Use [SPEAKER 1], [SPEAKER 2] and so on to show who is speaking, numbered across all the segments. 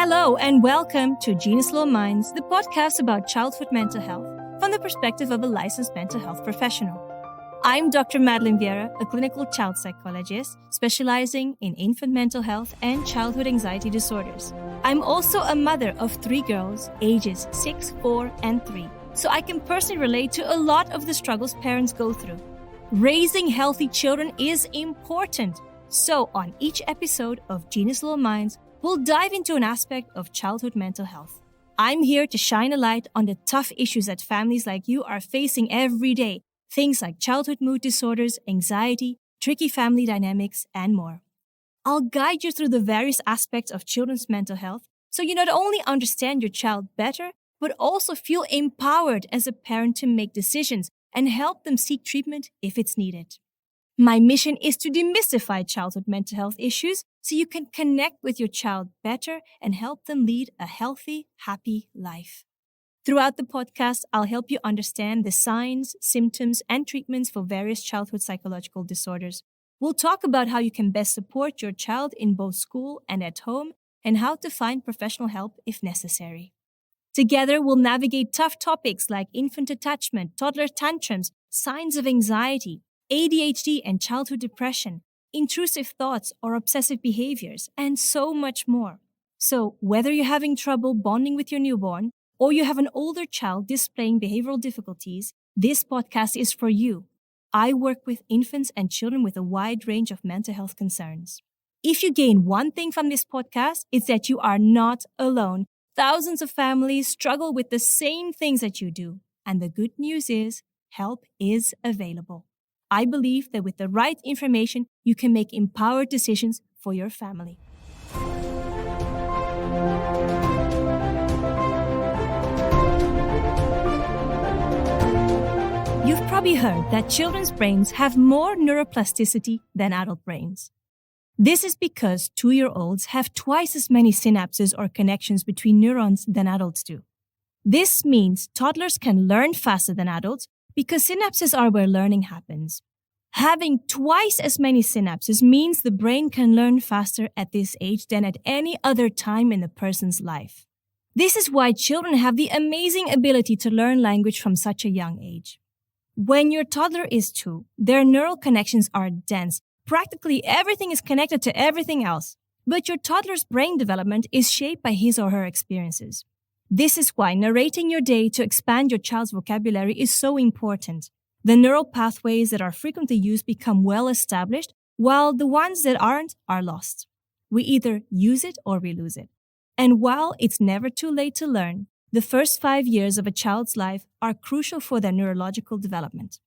[SPEAKER 1] Hello and welcome to Genius Law Minds, the podcast about childhood mental health from the perspective of a licensed mental health professional. I'm Dr. Madeleine Vieira, a clinical child psychologist specializing in infant mental health and childhood anxiety disorders. I'm also a mother of 3 girls, ages 6, 4, and 3, so I can personally relate to a lot of the struggles parents go through. Raising healthy children is important. So on each episode of Genius Law Minds, we'll dive into an aspect of childhood mental health. I'm here to shine a light on the tough issues that families like you are facing every day. Things like childhood mood disorders, anxiety, tricky family dynamics, and more. I'll guide you through the various aspects of children's mental health so you not only understand your child better, but also feel empowered as a parent to make decisions and help them seek treatment if it's needed. My mission is to demystify childhood mental health issues so you can connect with your child better and help them lead a healthy, happy life. Throughout the podcast, I'll help you understand the signs, symptoms, and treatments for various childhood psychological disorders. We'll talk about how you can best support your child in both school and at home, and how to find professional help if necessary. Together, we'll navigate tough topics like infant attachment, toddler tantrums, signs of anxiety, ADHD and childhood depression, intrusive thoughts or obsessive behaviors, and so much more. So, whether you're having trouble bonding with your newborn, or you have an older child displaying behavioral difficulties, this podcast is for you. I work with infants and children with a wide range of mental health concerns. If you gain one thing from this podcast, it's that you are not alone. Thousands of families struggle with the same things that you do. And the good news is, help is available. I believe that with the right information, you can make empowered decisions for your family. You've probably heard that children's brains have more neuroplasticity than adult brains. This is because 2-year-olds have twice as many synapses or connections between neurons than adults do. This means toddlers can learn faster than adults because synapses are where learning happens. Having twice as many synapses means the brain can learn faster at this age than at any other time in a person's life. This is why children have the amazing ability to learn language from such a young age. When your toddler is 2, their neural connections are dense. Practically everything is connected to everything else. But your toddler's brain development is shaped by his or her experiences. This is why narrating your day to expand your child's vocabulary is so important. The neural pathways that are frequently used become well established, while the ones that aren't are lost. We either use it or we lose it. And while it's never too late to learn, the first 5 years of a child's life are crucial for their neurological development.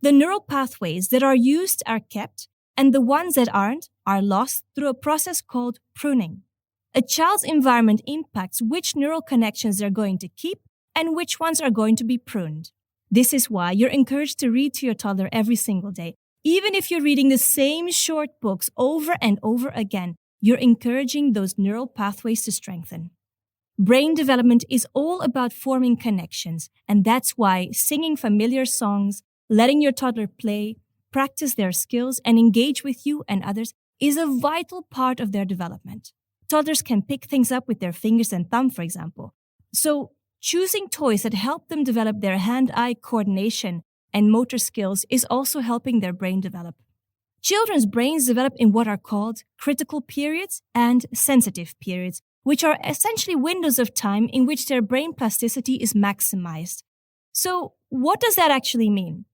[SPEAKER 1] The neural pathways that are used are kept, and the ones that aren't are lost through a process called pruning. A child's environment impacts which neural connections they're going to keep and which ones are going to be pruned. This is why you're encouraged to read to your toddler every single day. Even if you're reading the same short books over and over again, you're encouraging those neural pathways to strengthen. Brain development is all about forming connections, and that's why singing familiar songs, letting your toddler play, practice their skills, and engage with you and others is a vital part of their development. Toddlers can pick things up with their fingers and thumb, for example. So, choosing toys that help them develop their hand-eye coordination and motor skills is also helping their brain develop. Children's brains develop in what are called critical periods and sensitive periods, which are essentially windows of time in which their brain plasticity is maximized. So, what does that actually mean?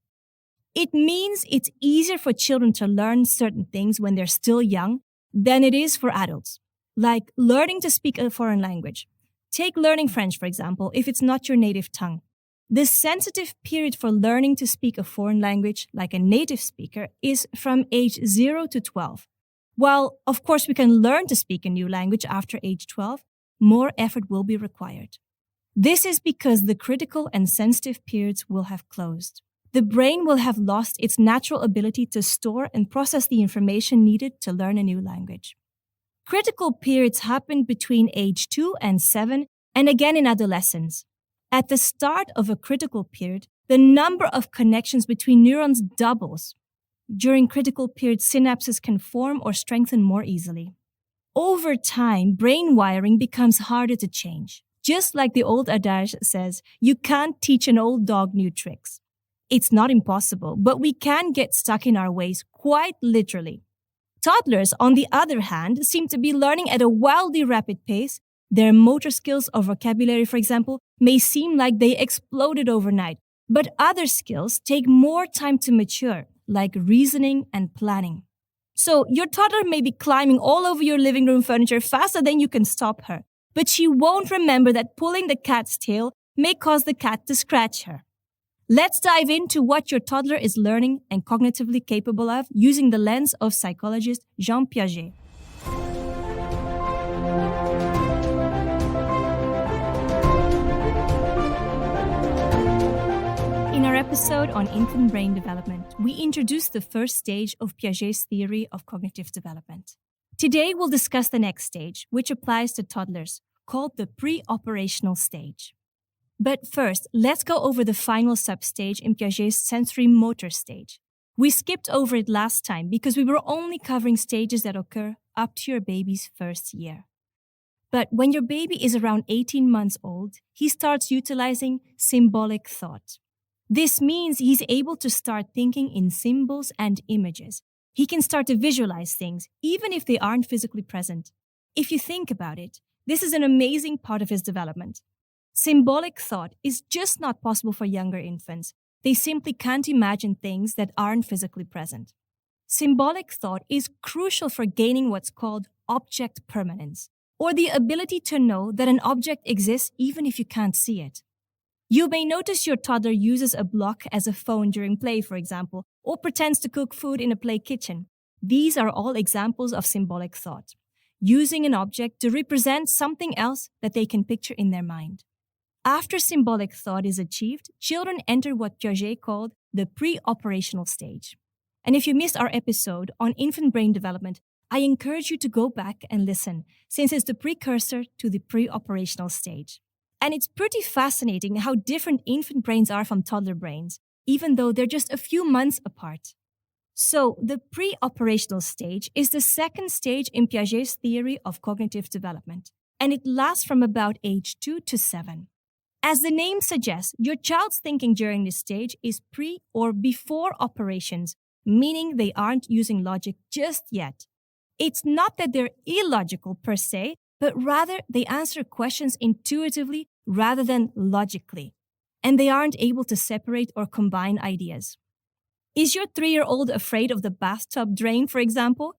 [SPEAKER 1] It means it's easier for children to learn certain things when they're still young than it is for adults, like learning to speak a foreign language. Take learning French, for example, if it's not your native tongue. The sensitive period for learning to speak a foreign language, like a native speaker, is from age 0 to 12. While, of course, we can learn to speak a new language after age 12, more effort will be required. This is because the critical and sensitive periods will have closed. The brain will have lost its natural ability to store and process the information needed to learn a new language. Critical periods happen between age 2 and 7 and again in adolescence. At the start of a critical period, the number of connections between neurons doubles. During critical periods, synapses can form or strengthen more easily. Over time, brain wiring becomes harder to change. Just like the old adage says, you can't teach an old dog new tricks. It's not impossible, but we can get stuck in our ways quite literally. Toddlers, on the other hand, seem to be learning at a wildly rapid pace. Their motor skills or vocabulary, for example, may seem like they exploded overnight, but other skills take more time to mature, like reasoning and planning. So your toddler may be climbing all over your living room furniture faster than you can stop her, but she won't remember that pulling the cat's tail may cause the cat to scratch her. Let's dive into what your toddler is learning and cognitively capable of using the lens of psychologist Jean Piaget. In our episode on infant brain development, we introduced the first stage of Piaget's theory of cognitive development. Today, we'll discuss the next stage, which applies to toddlers, called the pre-operational stage. But first, let's go over the final substage in Piaget's sensory motor stage. We skipped over it last time because we were only covering stages that occur up to your baby's first year. But when your baby is around 18 months old, he starts utilizing symbolic thought. This means he's able to start thinking in symbols and images. He can start to visualize things, even if they aren't physically present. If you think about it, this is an amazing part of his development. Symbolic thought is just not possible for younger infants. They simply can't imagine things that aren't physically present. Symbolic thought is crucial for gaining what's called object permanence, or the ability to know that an object exists even if you can't see it. You may notice your toddler uses a block as a phone during play, for example, or pretends to cook food in a play kitchen. These are all examples of symbolic thought, using an object to represent something else that they can picture in their mind. After symbolic thought is achieved, children enter what Piaget called the pre-operational stage. And if you missed our episode on infant brain development, I encourage you to go back and listen, since it's the precursor to the pre-operational stage. And it's pretty fascinating how different infant brains are from toddler brains, even though they're just a few months apart. So, the pre-operational stage is the second stage in Piaget's theory of cognitive development, and it lasts from about age 2 to 7. As the name suggests, your child's thinking during this stage is pre or before operations, meaning they aren't using logic just yet. It's not that they're illogical per se, but rather they answer questions intuitively rather than logically, and they aren't able to separate or combine ideas. Is your 3-year-old afraid of the bathtub drain, for example?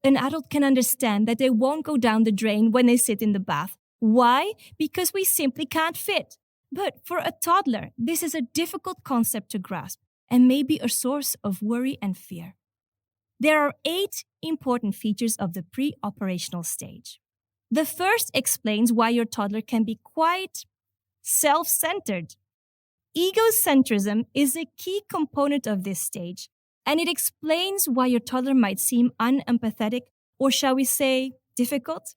[SPEAKER 1] An adult can understand that they won't go down the drain when they sit in the bath. Why? Because we simply can't fit. But for a toddler, this is a difficult concept to grasp and may be a source of worry and fear. There are 8 important features of the pre-operational stage. The first explains why your toddler can be quite self-centered. Egocentrism is a key component of this stage, and it explains why your toddler might seem unempathetic, or shall we say, difficult.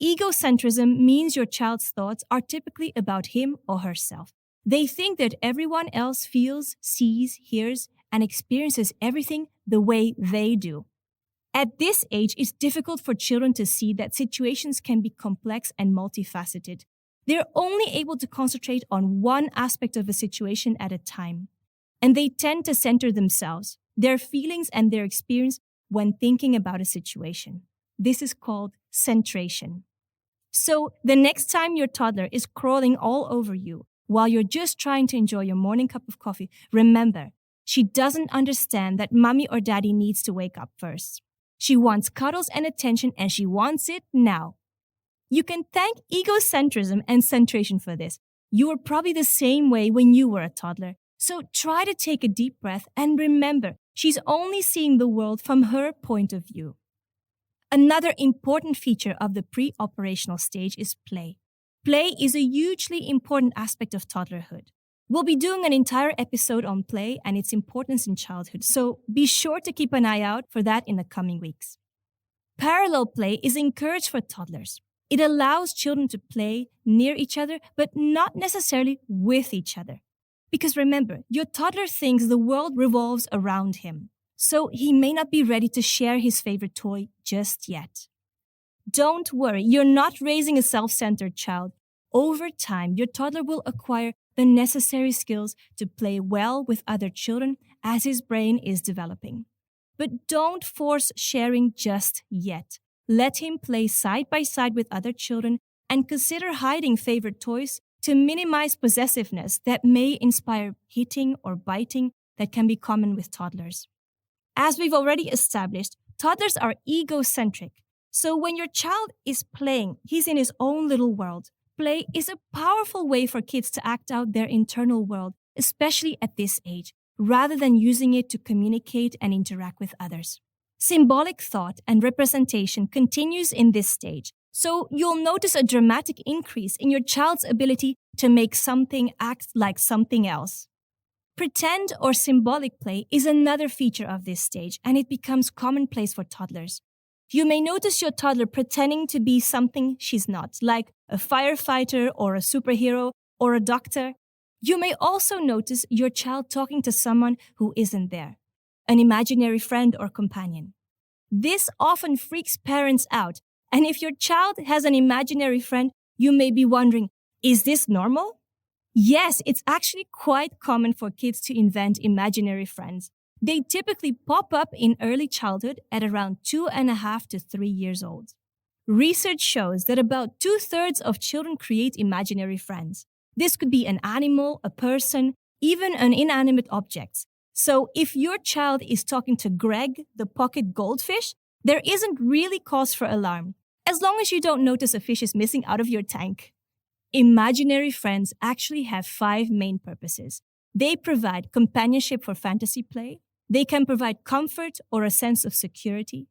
[SPEAKER 1] Egocentrism means your child's thoughts are typically about him or herself. They think that everyone else feels, sees, hears, and experiences everything the way they do. At this age, it's difficult for children to see that situations can be complex and multifaceted. They're only able to concentrate on one aspect of a situation at a time. And they tend to center themselves, their feelings and their experience when thinking about a situation. This is called centration. So the next time your toddler is crawling all over you while you're just trying to enjoy your morning cup of coffee, remember, she doesn't understand that mommy or daddy needs to wake up first. She wants cuddles and attention, and she wants it now. You can thank egocentrism and centration for this. You were probably the same way when you were a toddler. So try to take a deep breath and remember, she's only seeing the world from her point of view. Another important feature of the pre-operational stage is play. Play is a hugely important aspect of toddlerhood. We'll be doing an entire episode on play and its importance in childhood, so be sure to keep an eye out for that in the coming weeks. Parallel play is encouraged for toddlers. It allows children to play near each other, but not necessarily with each other. Because remember, your toddler thinks the world revolves around him, so he may not be ready to share his favorite toy just yet. Don't worry, you're not raising a self-centered child. Over time, your toddler will acquire the necessary skills to play well with other children as his brain is developing. But don't force sharing just yet. Let him play side by side with other children and consider hiding favorite toys to minimize possessiveness that may inspire hitting or biting that can be common with toddlers. As we've already established, toddlers are egocentric. So when your child is playing, he's in his own little world. Play is a powerful way for kids to act out their internal world, especially at this age, rather than using it to communicate and interact with others. Symbolic thought and representation continues in this stage, so you'll notice a dramatic increase in your child's ability to make something act like something else. Pretend or symbolic play is another feature of this stage, and it becomes commonplace for toddlers. You may notice your toddler pretending to be something she's not, like a firefighter or a superhero or a doctor. You may also notice your child talking to someone who isn't there, an imaginary friend or companion. This often freaks parents out, and if your child has an imaginary friend, you may be wondering, is this normal? Yes, it's actually quite common for kids to invent imaginary friends. They typically pop up in early childhood at around 2.5 to 3 years old. Research shows that about 2/3 of children create imaginary friends. This could be an animal, a person, even an inanimate object. So if your child is talking to Greg, the pocket goldfish, there isn't really cause for alarm, as long as you don't notice a fish is missing out of your tank. Imaginary friends actually have 5 main purposes. They provide companionship for fantasy play. They can provide comfort or a sense of security.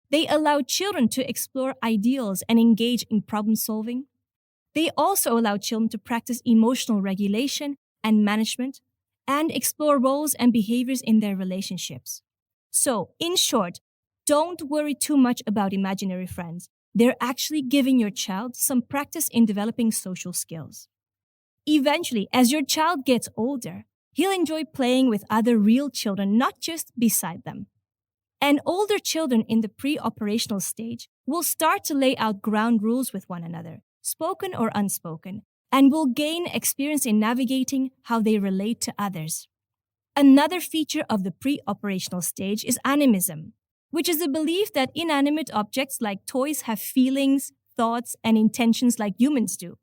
[SPEAKER 1] They allow children to explore ideals and engage in problem solving. They also allow children to practice emotional regulation and management and explore roles and behaviors in their relationships. So, in short, don't worry too much about imaginary friends. They're actually giving your child some practice in developing social skills. Eventually, as your child gets older, he'll enjoy playing with other real children, not just beside them. And older children in the pre-operational stage will start to lay out ground rules with one another, spoken or unspoken, and will gain experience in navigating how they relate to others. Another feature of the pre-operational stage is animism, which is the belief that inanimate objects like toys have feelings, thoughts, and intentions like humans do.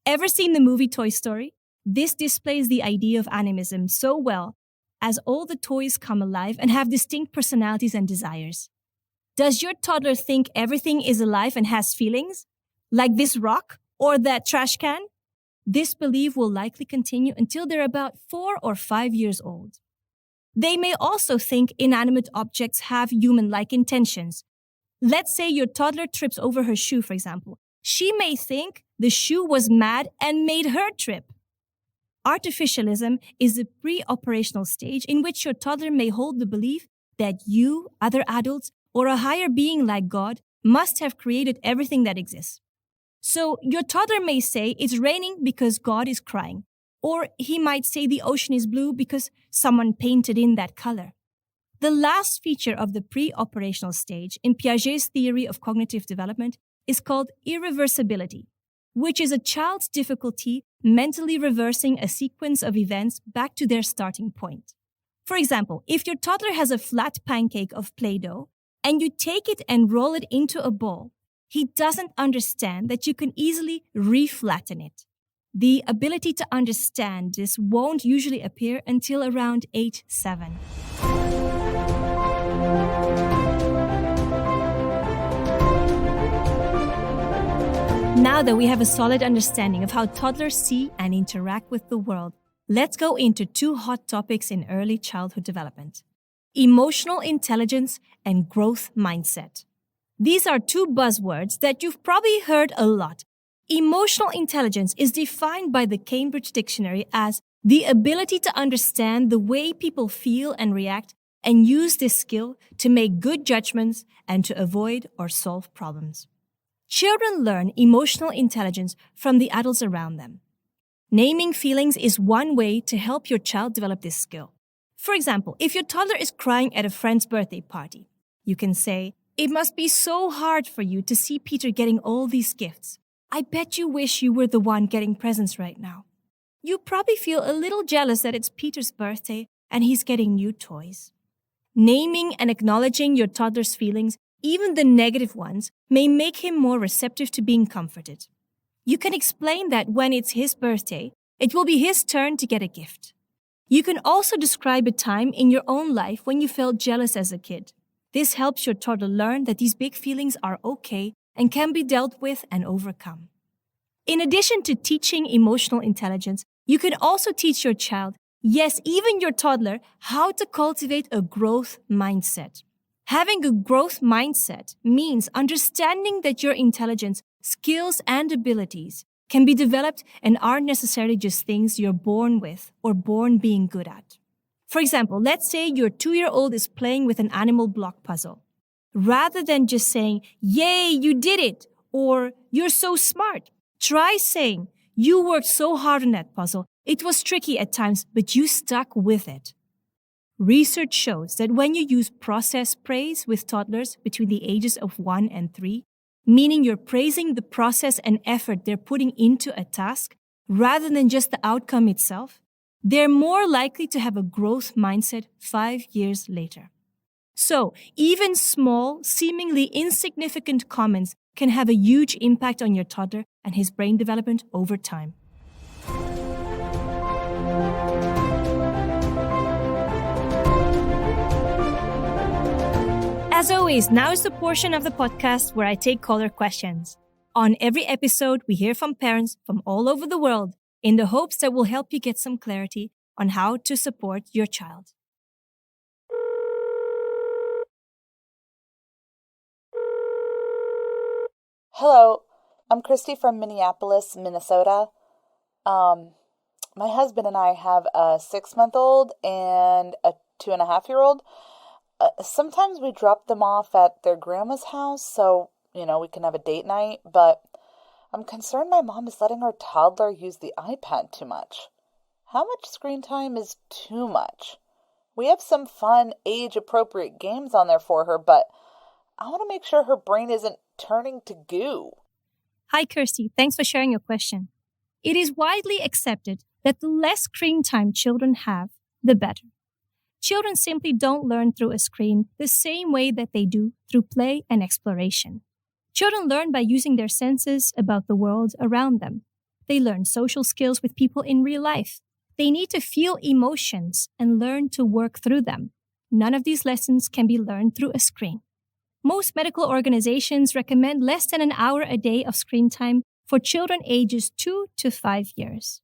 [SPEAKER 1] Ever seen the movie Toy Story? This displays the idea of animism so well, as all the toys come alive and have distinct personalities and desires. Does your toddler think everything is alive and has feelings? Like this rock or that trash can? This belief will likely continue until they're about 4 or 5 years old. They may also think inanimate objects have human-like intentions. Let's say your toddler trips over her shoe, for example. She may think the shoe was mad and made her trip. Artificialism is the pre-operational stage in which your toddler may hold the belief that you, other adults, or a higher being like God must have created everything that exists. So your toddler may say it's raining because God is crying, or he might say the ocean is blue because someone painted in that color. The last feature of the pre-operational stage in Piaget's theory of cognitive development is called irreversibility, which is a child's difficulty mentally reversing a sequence of events back to their starting point. For example, if your toddler has a flat pancake of Play-Doh and you take it and roll it into a ball, he doesn't understand that you can easily reflatten it. The ability to understand this won't usually appear until around age 7. Now that we have a solid understanding of how toddlers see and interact with the world, let's go into 2 hot topics in early childhood development: emotional intelligence and growth mindset. These are 2 buzzwords that you've probably heard a lot. Emotional intelligence is defined by the Cambridge Dictionary as the ability to understand the way people feel and react and use this skill to make good judgments and to avoid or solve problems. Children learn emotional intelligence from the adults around them. Naming feelings is one way to help your child develop this skill. For example, if your toddler is crying at a friend's birthday party, you can say, It must be so hard for you to see Peter getting all these gifts. I bet you wish you were the one getting presents right now. You probably feel a little jealous that it's Peter's birthday and he's getting new toys. Naming and acknowledging your toddler's feelings, even the negative ones, may make him more receptive to being comforted. You can explain that when it's his birthday, it will be his turn to get a gift. You can also describe a time in your own life when you felt jealous as a kid. This helps your toddler learn that these big feelings are okay and can be dealt with and overcome. In addition to teaching emotional intelligence, you can also teach your child, yes, even your toddler, how to cultivate a growth mindset. Having a growth mindset means understanding that your intelligence, skills, and abilities can be developed and aren't necessarily just things you're born with or born being good at. For example, let's say your 2-year-old is playing with an animal block puzzle. Rather than just saying, "Yay, you did it," or "You're so smart," try saying, "You worked so hard on that puzzle. It was tricky at times, but you stuck with it." Research shows that when you use process praise with toddlers between the ages of 1 and 3, meaning you're praising the process and effort they're putting into a task rather than just the outcome itself, they're more likely to have a growth mindset 5 years later. So, even small, seemingly insignificant comments can have a huge impact on your toddler and his brain development over time. As always, now is the portion of the podcast where I take caller questions. On every episode, we hear from parents from all over the world in the hopes that will help you get some clarity on how to support your child.
[SPEAKER 2] Hello, I'm Christy from Minneapolis, Minnesota. My husband and I have a 6-month-old and a 2.5-year-old. Sometimes we drop them off at their grandma's house so, we can have a date night, but I'm concerned my mom is letting our toddler use the iPad too much. How much screen time is too much? We have some fun, age-appropriate games on there for her, but I want to make sure her brain isn't turning to goo.
[SPEAKER 1] Hi, Kirsty. Thanks for sharing your question. It is widely accepted that the less screen time children have, the better. Children simply don't learn through a screen the same way that they do through play and exploration. Children learn by using their senses about the world around them. They learn social skills with people in real life. They need to feel emotions and learn to work through them. None of these lessons can be learned through a screen. Most medical organizations recommend less than an hour a day of screen time for children ages 2 to 5 years.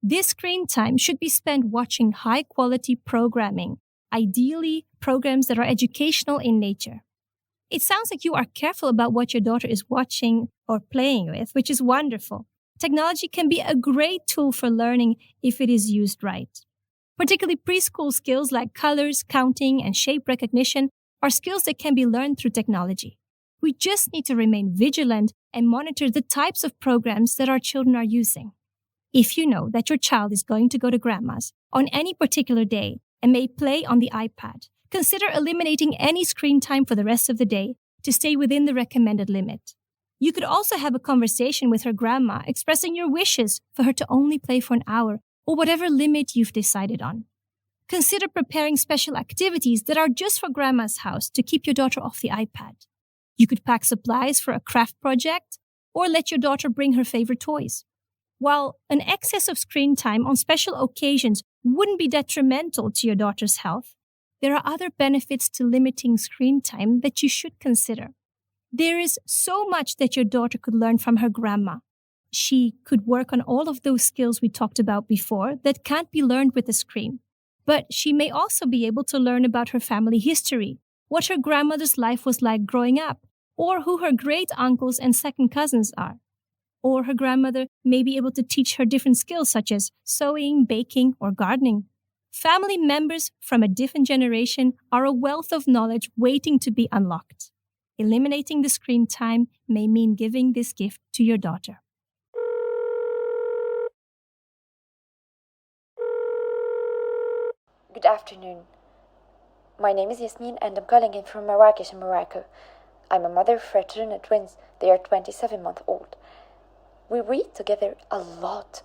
[SPEAKER 1] This screen time should be spent watching high-quality programming, ideally programs that are educational in nature. It sounds like you are careful about what your daughter is watching or playing with, which is wonderful. Technology can be a great tool for learning if it is used right. Particularly preschool skills like colors, counting, and shape recognition are skills that can be learned through technology. We just need to remain vigilant and monitor the types of programs that our children are using. If you know that your child is going to go to grandma's on any particular day and may play on the iPad, consider eliminating any screen time for the rest of the day to stay within the recommended limit. You could also have a conversation with her grandma expressing your wishes for her to only play for an hour or whatever limit you've decided on. Consider preparing special activities that are just for grandma's house to keep your daughter off the iPad. You could pack supplies for a craft project or let your daughter bring her favorite toys. While an excess of screen time on special occasions wouldn't be detrimental to your daughter's health, there are other benefits to limiting screen time that you should consider. There is so much that your daughter could learn from her grandma. She could work on all of those skills we talked about before that can't be learned with a screen. But she may also be able to learn about her family history, what her grandmother's life was like growing up, or who her great uncles and second cousins are. Or her grandmother may be able to teach her different skills such as sewing, baking, or gardening. Family members from a different generation are a wealth of knowledge waiting to be unlocked. Eliminating the screen time may mean giving this gift to your daughter.
[SPEAKER 3] Good afternoon. My name is Yasmin and I'm calling in from Marrakesh in Morocco. I'm a mother of fraternal twins. They are 27 months old. We read together a lot,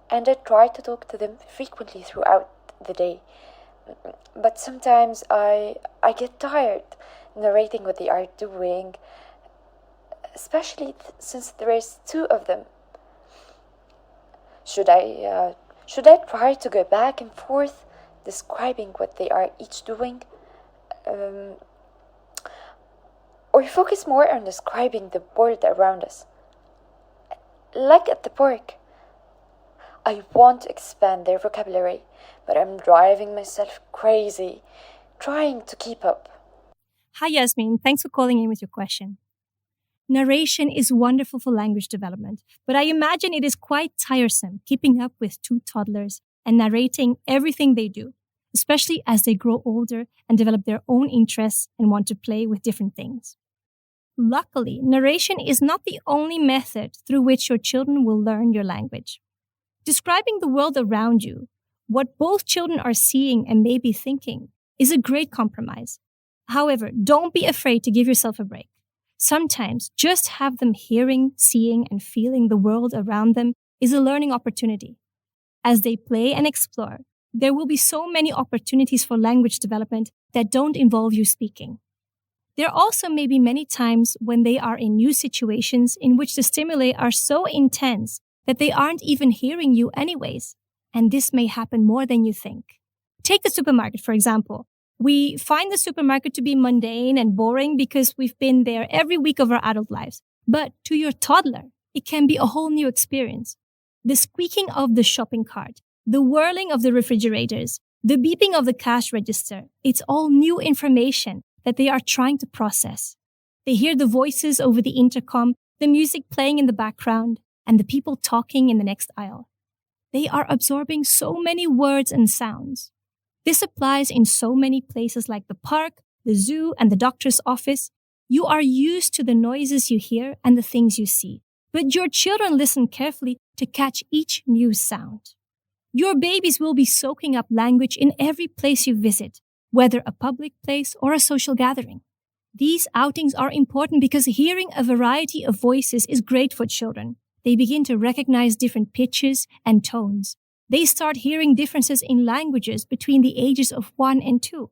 [SPEAKER 3] and I try to talk to them frequently throughout the day. But sometimes I get tired narrating what they are doing, especially since there is two of them. Should I try to go back and forth describing what they are each doing? Or focus more on describing the world around us? Like at the park. I want to expand their vocabulary, but I'm driving myself crazy, trying to keep up.
[SPEAKER 1] Hi, Yasmin. Thanks for calling in with your question. Narration is wonderful for language development, but I imagine it is quite tiresome keeping up with two toddlers and narrating everything they do, especially as they grow older and develop their own interests and want to play with different things. Luckily, narration is not the only method through which your children will learn your language. Describing the world around you, what both children are seeing and maybe thinking, is a great compromise. However, don't be afraid to give yourself a break. Sometimes just have them hearing, seeing, and feeling the world around them is a learning opportunity. As they play and explore, there will be so many opportunities for language development that don't involve you speaking. There also may be many times when they are in new situations in which the stimuli are so intense that they aren't even hearing you anyways, and this may happen more than you think. Take the supermarket, for example. We find the supermarket to be mundane and boring because we've been there every week of our adult lives. But to your toddler, it can be a whole new experience. The squeaking of the shopping cart, the whirling of the refrigerators, the beeping of the cash register, it's all new information that they are trying to process. They hear the voices over the intercom, the music playing in the background, and the people talking in the next aisle. They are absorbing so many words and sounds. This applies in so many places like the park, the zoo, and the doctor's office. You are used to the noises you hear and the things you see, but your children listen carefully to catch each new sound. Your babies will be soaking up language in every place you visit, whether a public place or a social gathering. These outings are important because hearing a variety of voices is great for children. They begin to recognize different pitches and tones. They start hearing differences in languages between the ages of 1 and 2.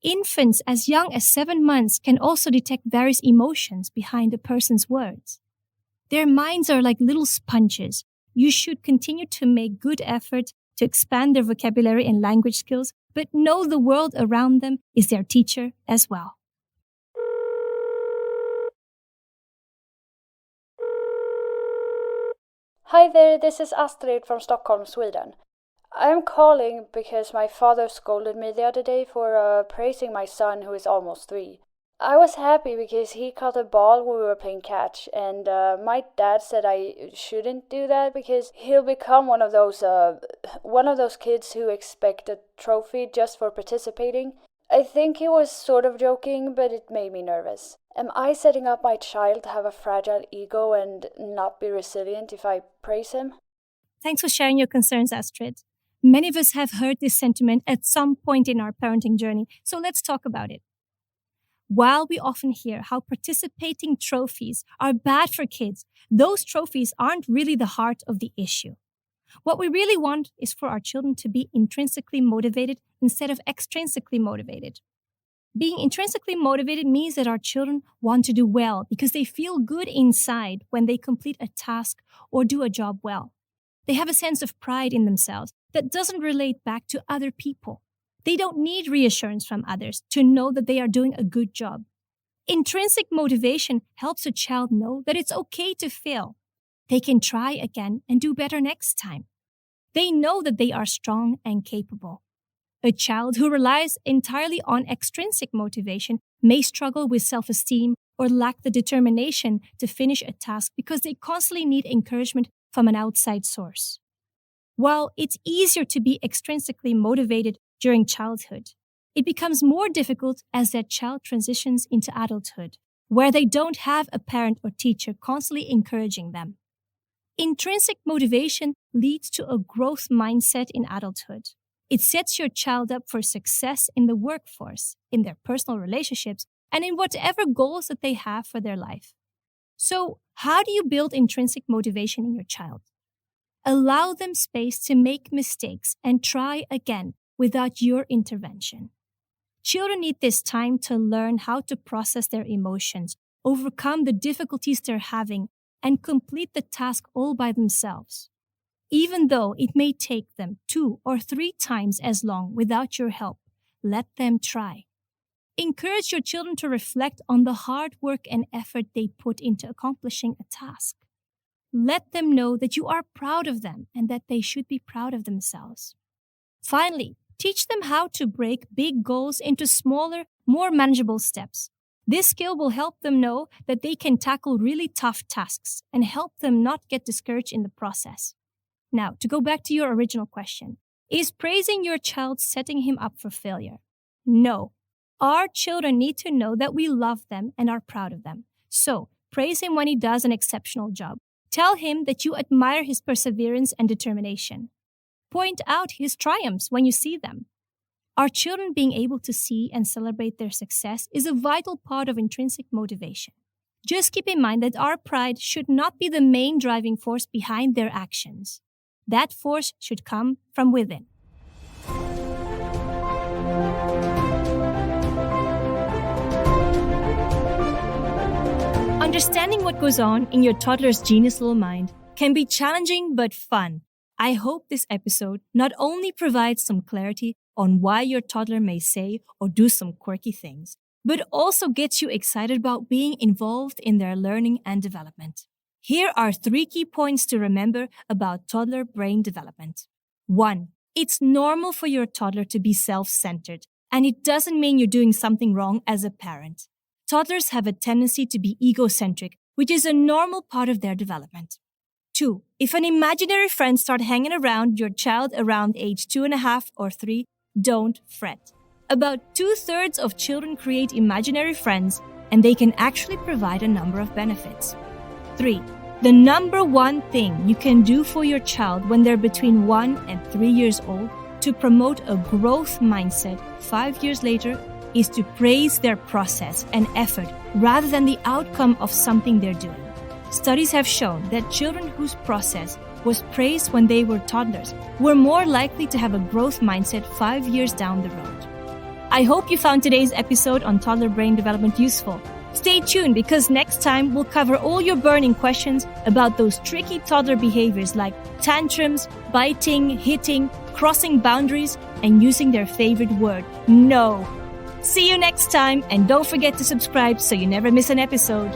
[SPEAKER 1] Infants as young as 7 months can also detect various emotions behind a person's words. Their minds are like little sponges. You should continue to make good effort to expand their vocabulary and language skills, but know the world around them is their teacher as well.
[SPEAKER 4] Hi there, this is Astrid from Stockholm, Sweden. I'm calling because my father scolded me the other day for praising my son who is almost 3. I was happy because he caught a ball when we were playing catch, and my dad said I shouldn't do that because he'll become one of those kids who expect a trophy just for participating. I think he was sort of joking, but it made me nervous. Am I setting up my child to have a fragile ego and not be resilient if I praise him?
[SPEAKER 1] Thanks for sharing your concerns, Astrid. Many of us have heard this sentiment at some point in our parenting journey, so let's talk about it. While we often hear how participating trophies are bad for kids, those trophies aren't really the heart of the issue. What we really want is for our children to be intrinsically motivated instead of extrinsically motivated. Being intrinsically motivated means that our children want to do well because they feel good inside when they complete a task or do a job well. They have a sense of pride in themselves that doesn't relate back to other people. They don't need reassurance from others to know that they are doing a good job. Intrinsic motivation helps a child know that it's okay to fail. They can try again and do better next time. They know that they are strong and capable. A child who relies entirely on extrinsic motivation may struggle with self-esteem or lack the determination to finish a task because they constantly need encouragement from an outside source. While it's easier to be extrinsically motivated during childhood, it becomes more difficult as that child transitions into adulthood, where they don't have a parent or teacher constantly encouraging them. Intrinsic motivation leads to a growth mindset in adulthood. It sets your child up for success in the workforce, in their personal relationships, and in whatever goals that they have for their life. So, how do you build intrinsic motivation in your child? Allow them space to make mistakes and try again without your intervention. Children need this time to learn how to process their emotions, overcome the difficulties they're having, and complete the task all by themselves. Even though it may take them 2 or 3 times as long without your help, let them try. Encourage your children to reflect on the hard work and effort they put into accomplishing a task. Let them know that you are proud of them and that they should be proud of themselves. Finally, teach them how to break big goals into smaller, more manageable steps. This skill will help them know that they can tackle really tough tasks and help them not get discouraged in the process. Now, to go back to your original question, is praising your child setting him up for failure? No. Our children need to know that we love them and are proud of them. So, praise him when he does an exceptional job. Tell him that you admire his perseverance and determination. Point out his triumphs when you see them. Our children being able to see and celebrate their success is a vital part of intrinsic motivation. Just keep in mind that our pride should not be the main driving force behind their actions. That force should come from within. Understanding what goes on in your toddler's genius little mind can be challenging but fun. I hope this episode not only provides some clarity on why your toddler may say or do some quirky things, but also gets you excited about being involved in their learning and development. Here are 3 key points to remember about toddler brain development. 1. It's normal for your toddler to be self-centered, and it doesn't mean you're doing something wrong as a parent. Toddlers have a tendency to be egocentric, which is a normal part of their development. 2. If an imaginary friend starts hanging around your child around age 2.5 or 3, don't fret. About 2/3 of children create imaginary friends, and they can actually provide a number of benefits. 3. The number one thing you can do for your child when they're between 1 and 3 years old to promote a growth mindset 5 years later is to praise their process and effort rather than the outcome of something they're doing. Studies have shown that children whose process was praised when they were toddlers were more likely to have a growth mindset 5 years down the road. I hope you found today's episode on toddler brain development useful. Stay tuned because next time we'll cover all your burning questions about those tricky toddler behaviors like tantrums, biting, hitting, crossing boundaries, and using their favorite word, no. See you next time, and don't forget to subscribe so you never miss an episode.